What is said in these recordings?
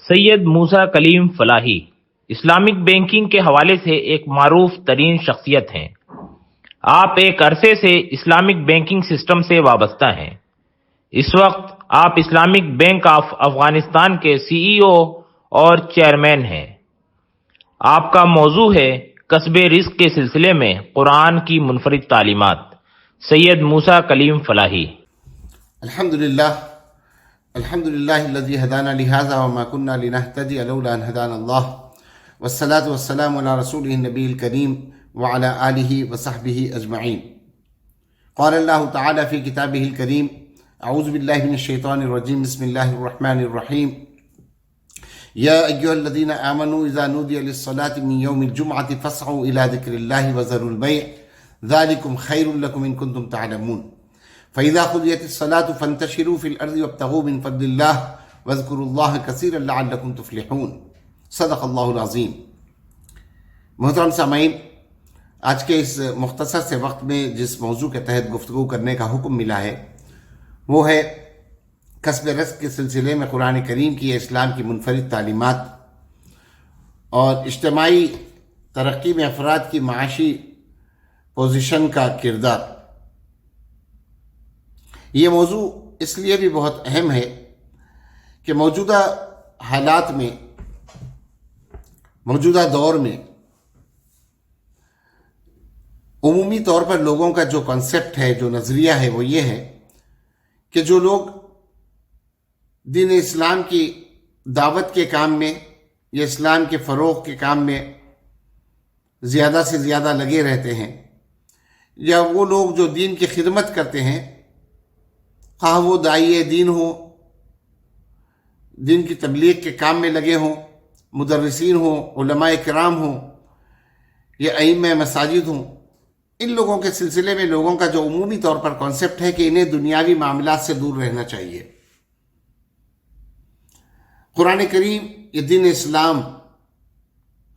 سید موسیٰ کلیم فلاحی Islamic banking کے حوالے سے ایک معروف ترین شخصیت ہیں۔ آپ ایک عرصے سے اسلامک بینکنگ سسٹم سے وابستہ ہیں۔ اس وقت آپ اسلامک بینک آف افغانستان کے CEO اور چیئرمین ہیں۔ آپ کا موضوع ہے کسب رزق کے سلسلے میں قرآن کی منفرد تعلیمات۔ سید موسیٰ کلیم فلاحی۔ الحمدللہ الذی ہدانا لہذا وما كنا لنہتدی لولا ان ہدانا اللہ والصلاة والسلام علی رسولہ النبی الکریم وعلی آلہ وصحبہ اجمعین۔ قال اللہ تعالی فی کتابہ الکریم اعوذ باللہ من الشیطان الرجیم بسم اللہ الرحمن الرحیم یا ایہا الذین آمنوا اذا نودی للصلاة من یوم الجمعة فاسعوا الى ذکر اللہ وذروا البیع ذلکم خیر لکم ان کنتم تعلمون فإذا قضيت الصلاة فانتشروا في الأرض وابتغوا من فضل الله واذكروا الله كثيرا لعلكم تفلحون۔ صدق اللہ العظیم۔ محترم سامعین، آج کے اس مختصر سے وقت میں جس موضوع کے تحت گفتگو کرنے کا حکم ملا ہے وہ ہے کسب رزق کے سلسلے میں قرآن کریم کی اسلام کی منفرد تعلیمات اور اجتماعی ترقی میں افراد کی معاشی پوزیشن کا کردار۔ یہ موضوع اس لیے بھی بہت اہم ہے کہ موجودہ حالات میں، موجودہ دور میں عمومی طور پر لوگوں کا جو کنسیپٹ ہے، جو نظریہ ہے، وہ یہ ہے کہ جو لوگ دین اسلام کی دعوت کے کام میں یا اسلام کے فروغ کے کام میں زیادہ سے زیادہ لگے رہتے ہیں، یا وہ لوگ جو دین کی خدمت کرتے ہیں، خواہ وہ داعی دین ہوں، دین کی تبلیغ کے کام میں لگے ہوں، مدرسین ہوں، علماء کرام ہوں، یا ائمہ مساجد ہوں، ان لوگوں کے سلسلے میں لوگوں کا جو عمومی طور پر کانسیپٹ ہے کہ انہیں دنیاوی معاملات سے دور رہنا چاہیے۔ قرآن کریم، یہ دین اسلام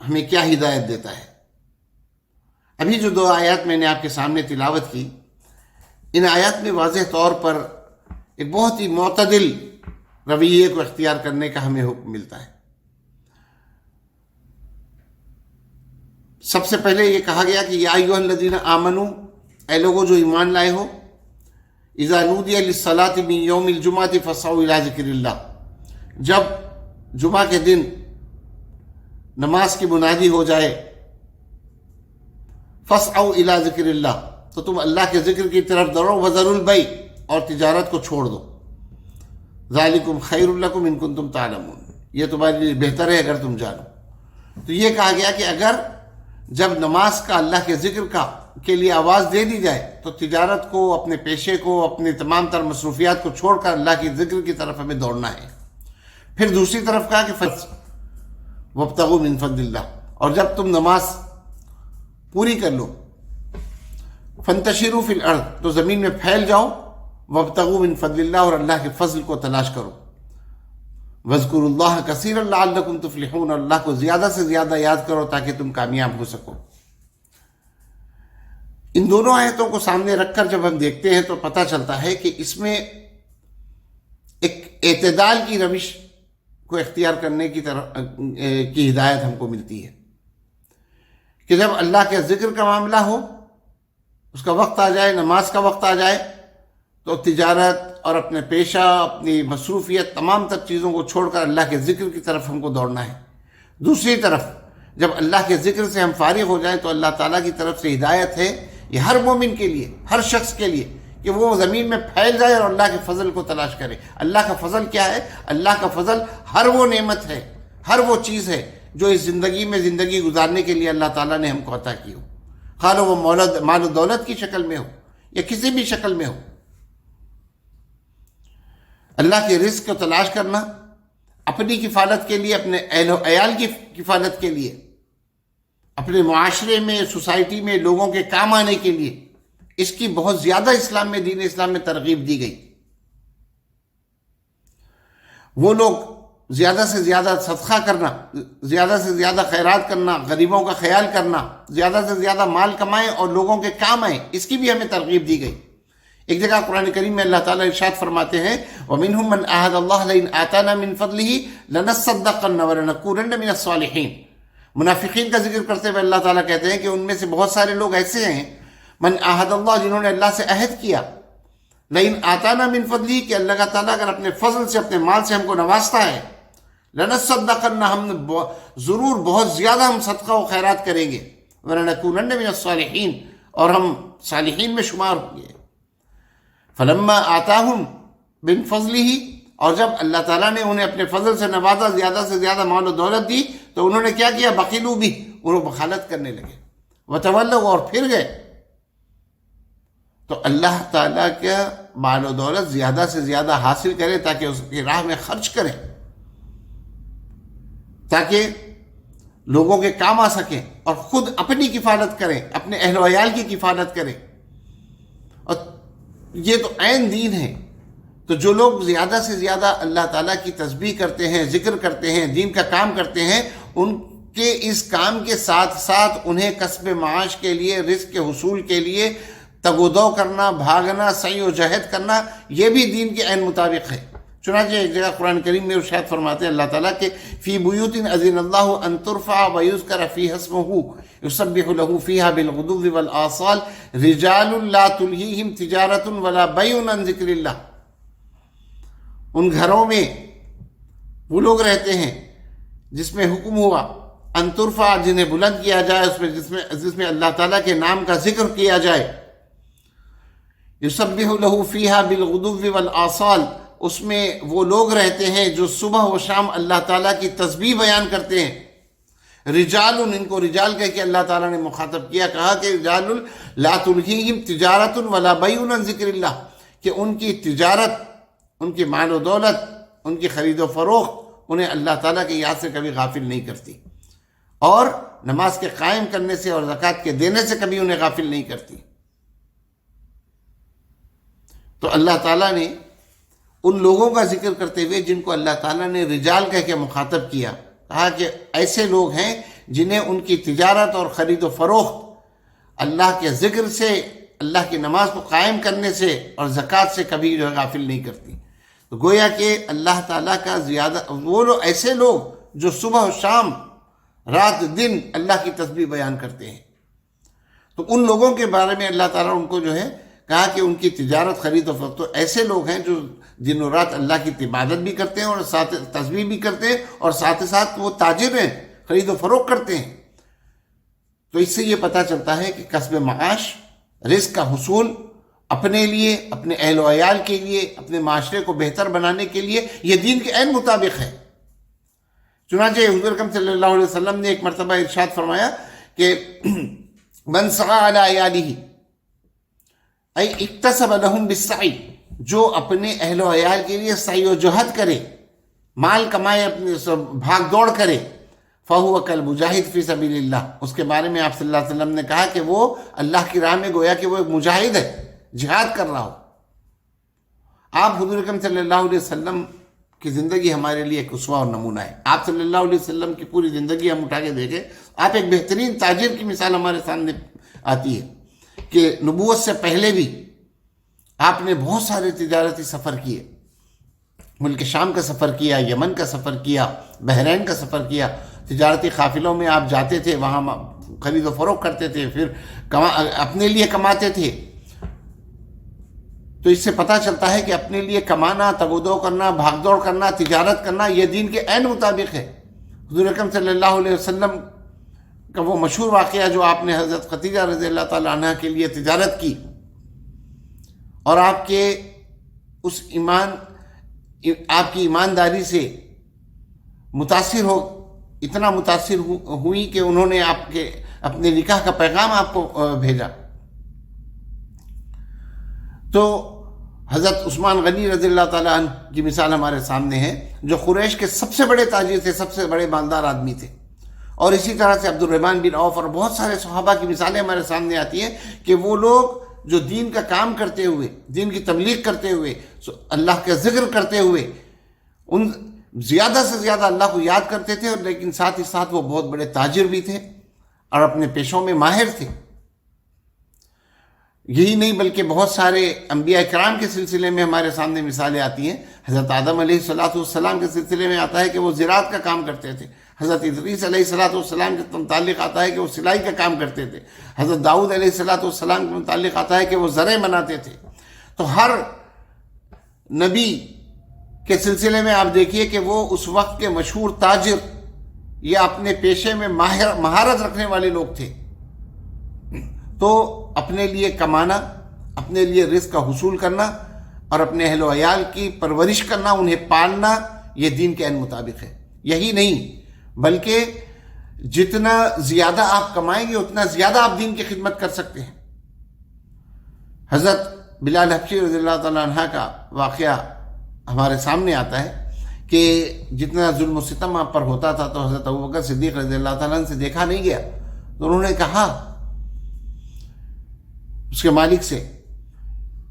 ہمیں کیا ہدایت دیتا ہے؟ ابھی جو 2 آیات میں نے آپ کے سامنے تلاوت کی، ان آیات میں واضح طور پر ایک بہت ہی معتدل رویے کو اختیار کرنے کا ہمیں حکم ملتا ہے۔ سب سے پہلے یہ کہا گیا کہ یا ایھا الذین آمنوا، اے لوگوں جو ایمان لائے ہو، اذا نودی للصلاة من یوم الجمعة فاسعوا الی ذکر اللہ، جب جمعہ کے دن نماز کی منادی ہو جائے، فاسعوا الی ذکر اللہ، تو تم اللہ کے ذکر کی طرف دوڑو، وذروا البیع، اور تجارت کو چھوڑ دو، ذالکم خیر لکم ان کنتم تعلمون، یہ تمہارے لیے بہتر ہے اگر تم جانو۔ تو یہ کہا گیا کہ اگر جب نماز کا، اللہ کے ذکر کے لیے آواز دے دی جائے تو تجارت کو، اپنے پیشے کو، اپنے تمام تر مصروفیات کو چھوڑ کر اللہ کے ذکر کی طرف ہمیں دوڑنا ہے۔ پھر دوسری طرف کہا کہ وابتغوا من فضل اللہ، اور جب تم نماز پوری کر لو، فانتشروا فی الارض، تو زمین میں پھیل جاؤ، وابتغوا من فضل اللہ، اور اللہ کے فضل کو تلاش کرو، واذکروا اللہ کثیرا لعلکم تفلحون، اور اللہ کو زیادہ سے زیادہ یاد کرو تاکہ تم کامیاب ہو سکو۔ ان دونوں آیتوں کو سامنے رکھ کر جب ہم دیکھتے ہیں تو پتہ چلتا ہے کہ اس میں ایک اعتدال کی روش کو اختیار کرنے کی ہدایت ہم کو ملتی ہے کہ جب اللہ کے ذکر کا معاملہ ہو، اس کا وقت آ جائے، نماز کا وقت آ جائے، تو تجارت اور اپنے پیشہ، اپنی مصروفیت، تمام تر چیزوں کو چھوڑ کر اللہ کے ذکر کی طرف ہم کو دوڑنا ہے۔ دوسری طرف جب اللہ کے ذکر سے ہم فارغ ہو جائیں تو اللہ تعالیٰ کی طرف سے ہدایت ہے، یہ ہر مومن کے لیے، ہر شخص کے لیے، کہ وہ زمین میں پھیل جائے اور اللہ کے فضل کو تلاش کرے۔ اللہ کا فضل کیا ہے؟ اللہ کا فضل ہر وہ نعمت ہے، ہر وہ چیز ہے جو اس زندگی میں زندگی گزارنے کے لیے اللہ تعالیٰ نے ہم کو عطا کی ہو، خواہ وہ مال و دولت کی شکل میں ہو یا کسی بھی شکل میں ہو۔ اللہ کے رزق کو تلاش کرنا، اپنی کفالت کے لیے، اپنے اہل و عیال کی کفالت کے لیے، اپنے معاشرے میں، سوسائٹی میں لوگوں کے کام آنے کے لیے، اس کی بہت زیادہ اسلام میں، دین اسلام میں ترغیب دی گئی۔ وہ لوگ زیادہ سے زیادہ صدقہ کرنا، زیادہ سے زیادہ خیرات کرنا، غریبوں کا خیال کرنا، زیادہ سے زیادہ مال کمائیں اور لوگوں کے کام آئیں، اس کی بھی ہمیں ترغیب دی گئی۔ ایک جگہ قرآن کریم میں اللہ تعالیٰ ارشاد فرماتے ہیں وَمِنْهُمْ مَنْ أَعَدَ اللَّهَ لَئِنْ آتَانَا مِنْ فَضْلِهِ لَنَصَّدَّقَنَّ وَلَنَكُونَنَّ مِنَ الصَّالِحِينَ۔ منافقین کا ذکر کرتے ہوئے اللہ تعالیٰ کہتے ہیں کہ ان میں سے بہت سارے لوگ ایسے ہیں من أَعَدَ اللَّهَ جنہوں نے اللہ سے عہد کیا لَئِنْ آتَانَا مِنْ فَضْلِهِ کہ اللہ تعالیٰ اگر اپنے فضل سے اپنے مال سے ہم کو نوازتا ہے لَنَصَّدَّقَنَّ ہم ضرور بہت زیادہ ہم صدقہ و خیرات کریں گے وَلَنَكُونَنَّ مِنَ الصَّالِحِينَ اور ہم صالحین میں شمار ہوں گے۔ فلما آتاہم من فضلہ اور جب اللہ تعالیٰ نے انہیں اپنے فضل سے نوازا زیادہ سے زیادہ مال و دولت دی تو انہوں نے کیا کیا بخیلوا بھی انہوں بخالت کرنے لگے وتولوا اور پھر گئے۔ تو اللہ تعالیٰ کا مال و دولت زیادہ سے زیادہ حاصل کرے تاکہ اس کی راہ میں خرچ کریں تاکہ لوگوں کے کام آ سکیں اور خود اپنی کفالت کریں اپنے اہل و عیال کی کفالت کریں۔ اور یہ تو عین دین ہے۔ تو جو لوگ زیادہ سے زیادہ اللہ تعالیٰ کی تسبیح کرتے ہیں ذکر کرتے ہیں دین کا کام کرتے ہیں ان کے اس کام کے ساتھ ساتھ انہیں کسب معاش کے لیے رزق کے حصول کے لیے تگ و دو کرنا بھاگنا سعی و جہد کرنا یہ بھی دین کے عین مطابق ہے۔ چنانچہ ایک جگہ قرآن کریم میں ارشاد فرماتے ہیں اللہ تعالیٰ کہ فی بیوت اذن اللہ ان ترفع ویذکر فیہا اسمہ یسبح لہ فیہا بالغدو والآصال رجال لا تلہیہم تجارۃ ولا بیع عن ذکر اللہ۔ ان گھروں میں وہ لوگ رہتے ہیں جس میں حکم ہوا ان ترفع جنہیں بلند کیا جائے جس میں اللہ تعالیٰ کے نام کا ذکر کیا جائے یسبح لہ فیہا بالغدو والآصال اس میں وہ لوگ رہتے ہیں جو صبح و شام اللہ تعالیٰ کی تسبیح بیان کرتے ہیں۔ رجال ان کو رجال کہہ کے اللہ تعالیٰ نے مخاطب کیا کہا کہ رجال لا تلہیہم تجارۃ ولا بیع عن ذکر اللہ کہ ان کی تجارت ان کی مال و دولت ان کی خرید و فروخت انہیں اللہ تعالیٰ کی یاد سے کبھی غافل نہیں کرتی اور نماز کے قائم کرنے سے اور زکوٰۃ کے دینے سے کبھی انہیں غافل نہیں کرتی۔ تو اللہ تعالیٰ نے ان لوگوں کا ذکر کرتے ہوئے جن کو اللہ تعالیٰ نے رجال کہہ کے مخاطب کیا کہا کہ ایسے لوگ ہیں جنہیں ان کی تجارت اور خرید و فروخت اللہ کے ذکر سے اللہ کی نماز کو قائم کرنے سے اور زکوٰۃ سے کبھی جو ہے غافل نہیں کرتی۔ تو گویا کہ اللہ تعالیٰ کا زیادہ وہ لوگ ایسے لوگ جو صبح و شام رات دن اللہ کی تسبیح بیان کرتے ہیں تو ان لوگوں کے بارے میں اللہ تعالیٰ ان کو جو ہے کہا کہ ان کی تجارت خرید و فروخت تو ایسے لوگ ہیں جو دن و رات اللہ کی عبادت بھی کرتے ہیں اور ساتھ تسبیح بھی کرتے ہیں اور ساتھ ساتھ وہ تاجر ہیں خرید و فروخت کرتے ہیں۔ تو اس سے یہ پتہ چلتا ہے کہ کسب معاش رزق کا حصول اپنے لیے اپنے اہل و عیال کے لیے اپنے معاشرے کو بہتر بنانے کے لیے یہ دین کے عین مطابق ہے۔ چنانچہ حضور اکرم صلی اللہ علیہ وسلم نے ایک مرتبہ ارشاد فرمایا کہ من سعى علی عیالہ ای اکتسب لہم بالسعی جو اپنے اہل و عیال کے لیے سعی و جہد کرے مال کمائے اپنے بھاگ دوڑ کرے فَهُوَ كَالْمُجَاهِدِ فِي سَبِيلِ اللَّهِ اس کے بارے میں آپ صلی اللہ علیہ وسلم نے کہا کہ وہ اللہ کی راہ میں گویا کہ وہ ایک مجاہد ہے جہاد کر رہا ہو۔ آپ حضور اکرم صلی اللہ علیہ وسلم کی زندگی ہمارے لیے ایک اسوہ اور نمونہ ہے۔ آپ صلی اللہ علیہ وسلم کی پوری زندگی ہم اٹھا کے دیکھیں آپ ایک بہترین تاجر کی مثال ہمارے سامنے آتی ہے کہ نبوت سے پہلے بھی آپ نے بہت سارے تجارتی سفر کیے، ملک شام کا سفر کیا، یمن کا سفر کیا، بحرین کا سفر کیا، تجارتی قافلوں میں آپ جاتے تھے وہاں خرید و فروخت کرتے تھے پھر اپنے لیے کماتے تھے۔ تو اس سے پتہ چلتا ہے کہ اپنے لیے کمانا تگ و دو کرنا بھاگ دوڑ کرنا تجارت کرنا یہ دین کے عین مطابق ہے۔ حضور اکرم صلی اللہ علیہ وسلم کا وہ مشہور واقعہ جو آپ نے حضرت خدیجہ رضی اللہ تعالیٰ عنہ کے لیے تجارت کی اور آپ کے اس آپ کی ایمانداری سے اتنا متاثر ہوئی کہ انہوں نے آپ کے اپنے نکاح کا پیغام آپ کو بھیجا۔ تو حضرت عثمان غنی رضی اللہ تعالیٰ عنہ کی مثال ہمارے سامنے ہے جو قریش کے سب سے بڑے تاجر تھے سب سے بڑے مالدار آدمی تھے، اور اسی طرح سے عبد الرحمن بن عوف اور بہت سارے صحابہ کی مثالیں ہمارے سامنے آتی ہیں کہ وہ لوگ جو دین کا کام کرتے ہوئے دین کی تبلیغ کرتے ہوئے اللہ کا ذکر کرتے ہوئے ان زیادہ سے زیادہ اللہ کو یاد کرتے تھے، اور لیکن ساتھ ہی ساتھ وہ بہت بڑے تاجر بھی تھے اور اپنے پیشوں میں ماہر تھے۔ یہی نہیں بلکہ بہت سارے انبیاء کرام کے سلسلے میں ہمارے سامنے مثالیں آتی ہیں. حضرت آدم علیہ السلام کے سلسلے میں آتا ہے کہ وہ زراعت کا کام کرتے تھے. حضرت ادریس علیہ السلام کے متعلق آتا ہے کہ وہ سلائی کا کام کرتے تھے. حضرت داؤد علیہ السلام کے متعلق آتا ہے کہ وہ زرع بناتے تھے. تو ہر نبی کے سلسلے میں آپ دیکھیے کہ وہ اس وقت کے مشہور تاجر یا اپنے پیشے میں مہارت رکھنے والے لوگ تھے. تو اپنے لیے کمانا، اپنے لیے رزق کا حصول کرنا اور اپنے اہل و عیال کی پرورش کرنا، انہیں پالنا، یہ دین کے عین مطابق ہے. یہی نہیں بلکہ جتنا زیادہ آپ کمائیں گے اتنا زیادہ آپ دین کی خدمت کر سکتے ہیں. حضرت بلال حبشی رضی اللہ تعالیٰ عنہ کا واقعہ ہمارے سامنے آتا ہے کہ جتنا ظلم و ستم آپ پر ہوتا تھا تو حضرت ابوبکر صدیق رضی اللہ تعالیٰ عنہ سے دیکھا نہیں گیا. تو انہوں نے کہا اس کے مالک سے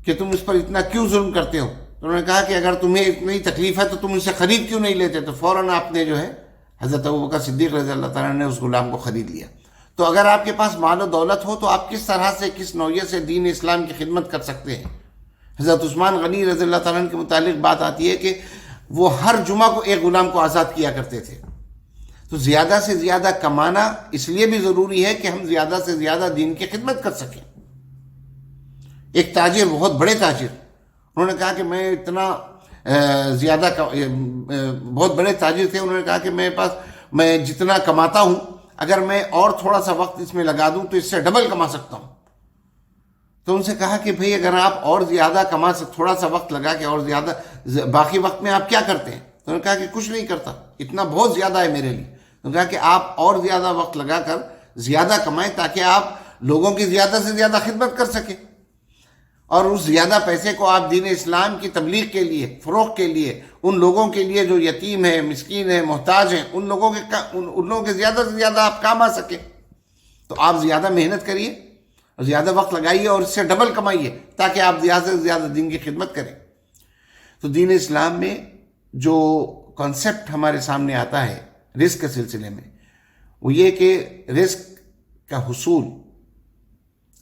کہ تم اس پر اتنا کیوں ظلم کرتے ہو؟ تو انہوں نے کہا کہ اگر تمہیں اتنی تکلیف ہے تو تم اسے خرید کیوں نہیں لیتے؟ تو فوراً آپ نے جو ہے حضرت ابوبکر صدیق رضی اللہ تعالیٰ عنہ نے اس غلام کو خرید لیا. تو اگر آپ کے پاس مال و دولت ہو تو آپ کس طرح سے، کس نوعیت سے دین اسلام کی خدمت کر سکتے ہیں. حضرت عثمان غنی رضی اللہ تعالیٰ عنہ کے متعلق بات آتی ہے کہ وہ ہر جمعہ کو ایک غلام کو آزاد کیا کرتے تھے. تو زیادہ سے زیادہ کمانا اس لیے بھی ضروری ہے کہ ہم زیادہ سے زیادہ دین کی خدمت کر سکیں. ایک تاجر، بہت بڑے تاجر، انہوں نے کہا کہ میں اتنا زیادہ بہت بڑے تاجر تھے. انہوں نے کہا کہ میرے پاس میں جتنا کماتا ہوں اگر میں اور تھوڑا سا وقت اس میں لگا دوں تو اس سے ڈبل کما سکتا ہوں. تو ان سے کہا کہ بھئی اگر آپ اور زیادہ کما سکتے، تھوڑا سا وقت لگا کے اور زیادہ، باقی وقت میں آپ کیا کرتے ہیں؟ تو انہوں نے کہا کہ کچھ نہیں کرتا، اتنا بہت زیادہ ہے میرے لیے. تو کہا کہ آپ اور زیادہ وقت لگا کر زیادہ کمائیں تاکہ آپ لوگوں کی زیادہ سے زیادہ خدمت کر سکیں، اور اس زیادہ پیسے کو آپ دین اسلام کی تبلیغ کے لیے، فروغ کے لیے، ان لوگوں کے لیے جو یتیم ہیں، مسکین ہیں، محتاج ہیں، ان لوگوں کے زیادہ سے زیادہ آپ کام آ سکیں. تو آپ زیادہ محنت کریے اور زیادہ وقت لگائیے اور اس سے ڈبل کمائیے تاکہ آپ زیادہ سے زیادہ دین کی خدمت کریں. تو دین اسلام میں جو کانسیپٹ ہمارے سامنے آتا ہے رزق کے سلسلے میں، وہ یہ کہ رزق کا حصول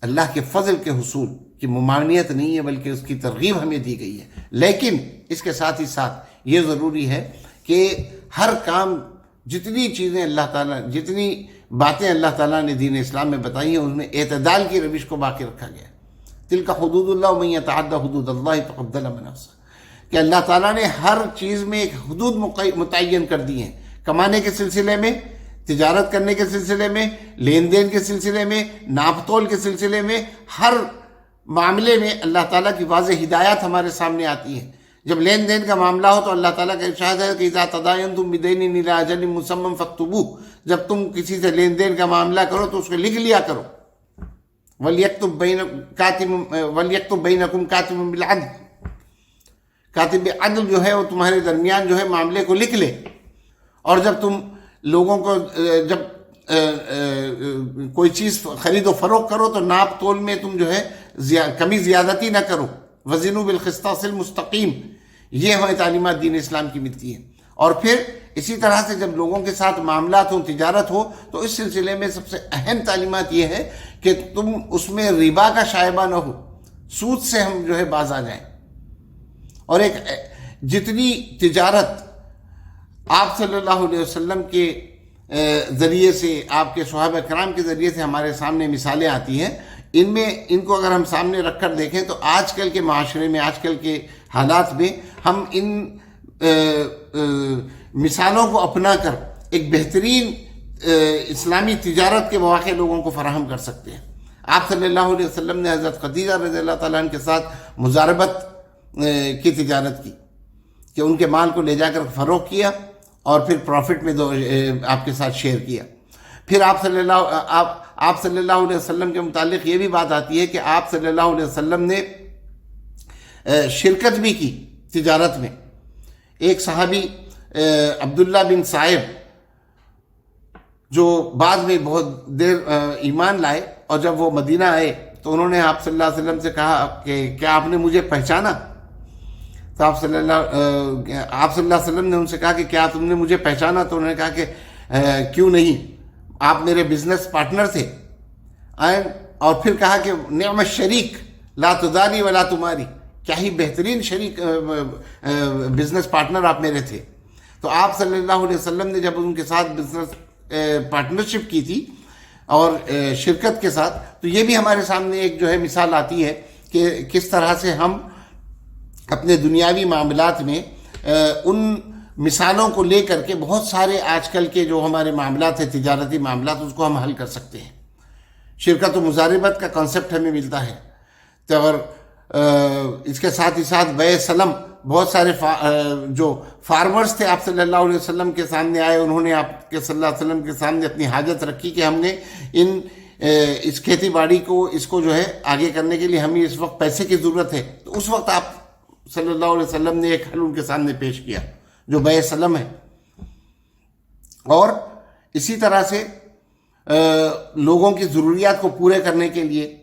اللہ کے فضل کے حصول کی ممانعت نہیں ہے بلکہ اس کی ترغیب ہمیں دی گئی ہے. لیکن اس کے ساتھ ہی ساتھ یہ ضروری ہے کہ ہر کام، جتنی چیزیں اللہ تعالیٰ، جتنی باتیں اللہ تعالیٰ نے دین اسلام میں بتائی ہیں ان میں اعتدال کی روش کو باقی رکھا گیا ہے. تلک حدود اللہ ومن یتعد حدود اللہ فقد ظلم نفسہ، کہ اللہ تعالیٰ نے ہر چیز میں ایک حدود متعین کر دی ہیں. کمانے کے سلسلے میں، تجارت کرنے کے سلسلے میں، لین دین کے سلسلے میں، ناپ تول کے سلسلے میں، ہر معاملے میں اللہ تعالیٰ کی واضح ہدایات ہمارے سامنے آتی ہیں. جب لین دین کا معاملہ ہو تو اللہ تعالیٰ کا ارشاد ہے کہ اذا تداینتم بدین الی اجل مسمى فاکتبوہ، جب تم کسی سے لین دین کا معاملہ کرو تو اس کو لکھ لیا کرو. ولیکتب بینکم کاتب بالعدل، کاتب عدل جو ہے وہ تمہارے درمیان جو ہے معاملے کو لکھ لے. اور جب تم لوگوں کو جب کوئی چیز خرید و فروخت کرو تو ناپ تول میں تم جو ہے کمی زیادتی نہ کرو. وزنوا بالقسطاس المستقیم، یہ ہمیں تعلیمات دین اسلام کی ملتی ہیں. اور پھر اسی طرح سے جب لوگوں کے ساتھ معاملات ہوں، تجارت ہو، تو اس سلسلے میں سب سے اہم تعلیمات یہ ہے کہ تم اس میں ربا کا شائبہ نہ ہو، سود سے ہم جو ہے باز آ جائیں. اور ایک جتنی تجارت آپ صلی اللہ علیہ وسلم کے ذریعے سے، آپ کے صحابہ کرام کے ذریعے سے ہمارے سامنے مثالیں آتی ہیں، ان میں ان کو اگر ہم سامنے رکھ کر دیکھیں تو آج کل کے معاشرے میں، آج کل کے حالات میں ہم ان مثالوں کو اپنا کر ایک بہترین اسلامی تجارت کے مواقع لوگوں کو فراہم کر سکتے ہیں. آپ صلی اللہ علیہ وسلم نے حضرت خدیجہ رضی اللہ تعالیٰ عنہ کے ساتھ مزاربت کی تجارت کی کہ ان کے مال کو لے جا کر فروخت کیا اور پھر پروفٹ میں آپ کے ساتھ شیئر کیا. پھر آپ صلی اللہ علیہ وسلم کے متعلق یہ بھی بات آتی ہے کہ آپ صلی اللہ علیہ وسلم نے شرکت بھی کی تجارت میں. ایک صحابی عبداللہ بن صائب جو بعد میں بہت دیر ایمان لائے، اور جب وہ مدینہ آئے تو انہوں نے آپ صلی اللہ علیہ وسلم سے کہا کہ کیا آپ نے مجھے پہچانا؟ تو آپ صلی اللہ علیہ وسلم نے ان سے کہا کہ کیا تم نے مجھے پہچانا؟ تو انہوں نے کہا کہ کیوں نہیں، آپ میرے بزنس پارٹنر تھے. اور پھر کہا کہ نعم الشریک، لا تداری ولا تماری، کیا ہی بہترین شریک بزنس پارٹنر آپ میرے تھے. تو آپ صلی اللہ علیہ وسلم نے جب ان کے ساتھ بزنس پارٹنرشپ کی تھی اور شرکت کے ساتھ، تو یہ بھی ہمارے سامنے ایک جو ہے مثال آتی ہے کہ کس طرح سے ہم اپنے دنیاوی معاملات میں ان مثالوں کو لے کر کے بہت سارے آج کل کے جو ہمارے معاملات ہیں، تجارتی معاملات، اس کو ہم حل کر سکتے ہیں. شرکت و مضاربت کا کانسیپٹ ہمیں ملتا ہے. تو اور اس کے ساتھ ہی ساتھ بیع سلم، بہت سارے جو فارمرز تھے آپ صلی اللہ علیہ وسلم کے سامنے آئے، انہوں نے آپ کے صلی اللہ علیہ وسلم کے سامنے اپنی حاجت رکھی کہ ہم نے اس کھیتی باڑی کو، اس کو جو ہے آگے کرنے کے لیے ہمیں اس وقت پیسے کی ضرورت ہے. تو اس وقت آپ صلی اللہ علیہ وسلم نے ایک حل ان کے سامنے پیش کیا جو بیع سلم ہے. اور اسی طرح سے لوگوں کی ضروریات کو پورے کرنے کے لیے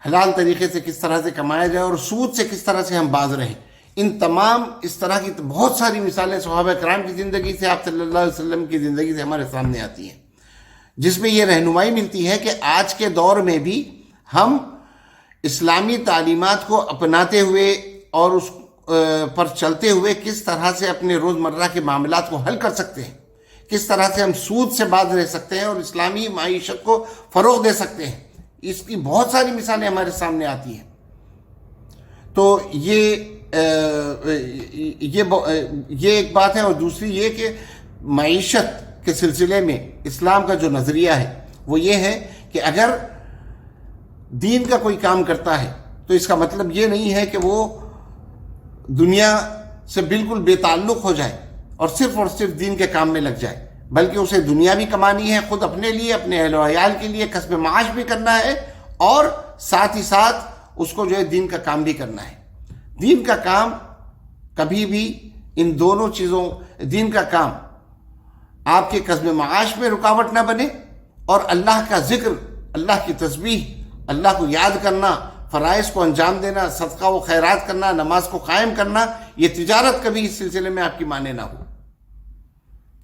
حلال طریقے سے کس طرح سے کمایا جائے اور سود سے کس طرح سے ہم باز رہیں. ان تمام اس طرح کی بہت ساری مثالیں صحابہ کرام کی زندگی سے، آپ صلی اللہ علیہ وسلم کی زندگی سے ہمارے سامنے آتی ہیں، جس میں یہ رہنمائی ملتی ہے کہ آج کے دور میں بھی ہم اسلامی تعلیمات کو اپناتے ہوئے اور اس پر چلتے ہوئے کس طرح سے اپنے روزمرہ کے معاملات کو حل کر سکتے ہیں، کس طرح سے ہم سود سے باز رہ سکتے ہیں اور اسلامی معیشت کو فروغ دے سکتے ہیں. اس کی بہت ساری مثالیں ہمارے سامنے آتی ہیں. تو یہ ایک بات ہے. اور دوسری یہ کہ معیشت کے سلسلے میں اسلام کا جو نظریہ ہے وہ یہ ہے کہ اگر دین کا کوئی کام کرتا ہے تو اس کا مطلب یہ نہیں ہے کہ وہ دنیا سے بالکل بے تعلق ہو جائے اور صرف دین کے کام میں لگ جائے، بلکہ اسے دنیا بھی کمانی ہے، خود اپنے لیے، اپنے اہل و عیال کے لیے کسب معاش بھی کرنا ہے، اور ساتھ ہی ساتھ اس کو جو ہے دین کا کام بھی کرنا ہے. دین کا کام کبھی بھی ان دونوں چیزوں، دین کا کام آپ کے کسب معاش میں رکاوٹ نہ بنے، اور اللہ کا ذکر، اللہ کی تسبیح، اللہ کو یاد کرنا، فرائض کو انجام دینا، صدقہ و خیرات کرنا، نماز کو قائم کرنا، یہ تجارت کبھی اس سلسلے میں آپ کی مانے نہ ہو.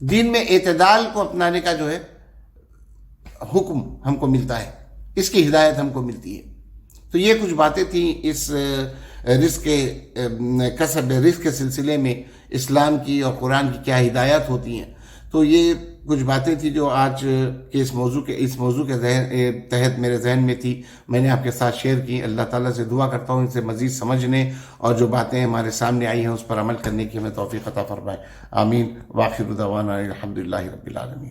دین میں اعتدال کو اپنانے کا جو ہے حکم ہم کو ملتا ہے، اس کی ہدایت ہم کو ملتی ہے. تو یہ کچھ باتیں تھیں اس رزق کے سلسلے میں اسلام کی اور قرآن کی کیا ہدایات ہوتی ہیں. تو یہ کچھ باتیں تھیں جو آج کے اس موضوع کے تحت میرے ذہن میں تھی، میں نے آپ کے ساتھ شیئر کی. اللہ تعالیٰ سے دعا کرتا ہوں ان سے مزید سمجھنے اور جو باتیں ہمارے سامنے آئی ہیں اس پر عمل کرنے کی ہمیں توفیق عطا فرمائے. آمین. وآخر دعوانا الحمدللہ رب العالمین.